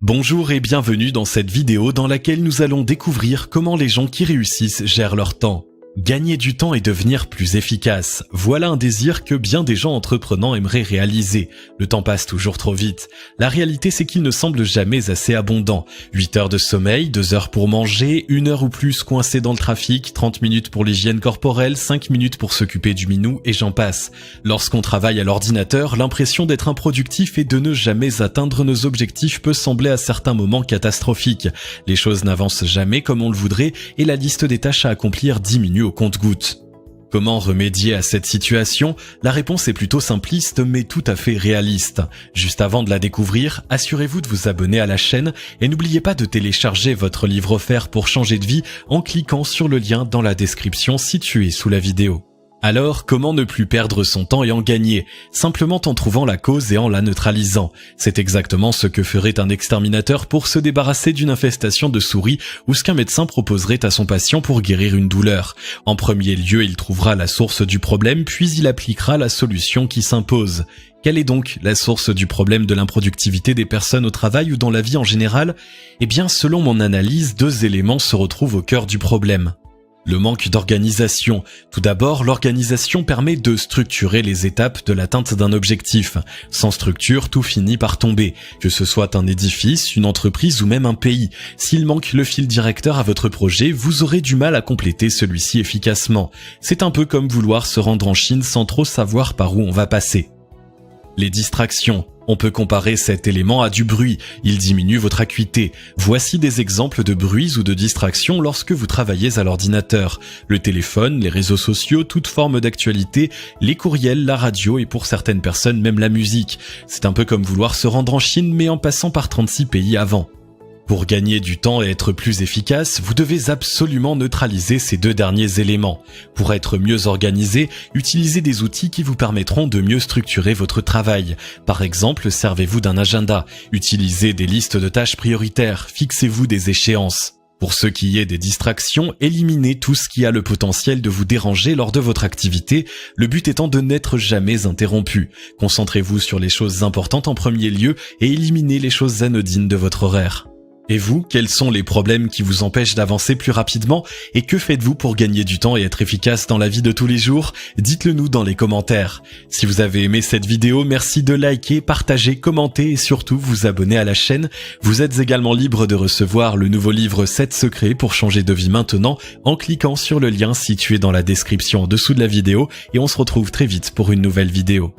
Bonjour et bienvenue dans cette vidéo dans laquelle nous allons découvrir comment les gens qui réussissent gèrent leur temps. Gagner du temps et devenir plus efficace, voilà un désir que bien des gens entreprenants aimeraient réaliser. Le temps passe toujours trop vite. La réalité c'est qu'il ne semble jamais assez abondant. 8 heures de sommeil, 2 heures pour manger, 1 heure ou plus coincé dans le trafic, 30 minutes pour l'hygiène corporelle, 5 minutes pour s'occuper du minou et j'en passe. Lorsqu'on travaille à l'ordinateur, l'impression d'être improductif et de ne jamais atteindre nos objectifs peut sembler à certains moments catastrophique. Les choses n'avancent jamais comme on le voudrait et la liste des tâches à accomplir diminue au compte-gouttes. Comment remédier à cette situation? La réponse est plutôt simpliste mais tout à fait réaliste. Juste avant de la découvrir, assurez-vous de vous abonner à la chaîne et n'oubliez pas de télécharger votre livre offert pour changer de vie en cliquant sur le lien dans la description situé sous la vidéo. Alors, comment ne plus perdre son temps et en gagner? Simplement en trouvant la cause et en la neutralisant. C'est exactement ce que ferait un exterminateur pour se débarrasser d'une infestation de souris ou ce qu'un médecin proposerait à son patient pour guérir une douleur. En premier lieu, il trouvera la source du problème, puis il appliquera la solution qui s'impose. Quelle est donc la source du problème de l'improductivité des personnes au travail ou dans la vie en général? Eh bien, selon mon analyse, 2 éléments se retrouvent au cœur du problème. Le manque d'organisation. Tout d'abord, l'organisation permet de structurer les étapes de l'atteinte d'un objectif. Sans structure, tout finit par tomber. Que ce soit un édifice, une entreprise ou même un pays. S'il manque le fil directeur à votre projet, vous aurez du mal à compléter celui-ci efficacement. C'est un peu comme vouloir se rendre en Chine sans trop savoir par où on va passer. Les distractions. On peut comparer cet élément à du bruit, il diminue votre acuité. Voici des exemples de bruits ou de distractions lorsque vous travaillez à l'ordinateur. Le téléphone, les réseaux sociaux, toute forme d'actualité, les courriels, la radio et pour certaines personnes même la musique. C'est un peu comme vouloir se rendre en Chine mais en passant par 36 pays avant. Pour gagner du temps et être plus efficace, vous devez absolument neutraliser ces 2 derniers éléments. Pour être mieux organisé, utilisez des outils qui vous permettront de mieux structurer votre travail. Par exemple, servez-vous d'un agenda, utilisez des listes de tâches prioritaires, fixez-vous des échéances. Pour ce qui est des distractions, éliminez tout ce qui a le potentiel de vous déranger lors de votre activité, le but étant de n'être jamais interrompu. Concentrez-vous sur les choses importantes en premier lieu et éliminez les choses anodines de votre horaire. Et vous, quels sont les problèmes qui vous empêchent d'avancer plus rapidement et que faites-vous pour gagner du temps et être efficace dans la vie de tous les jours? Dites-le nous dans les commentaires. Si vous avez aimé cette vidéo, merci de liker, partager, commenter et surtout vous abonner à la chaîne. Vous êtes également libre de recevoir le nouveau livre 7 secrets pour changer de vie maintenant en cliquant sur le lien situé dans la description en dessous de la vidéo et on se retrouve très vite pour une nouvelle vidéo.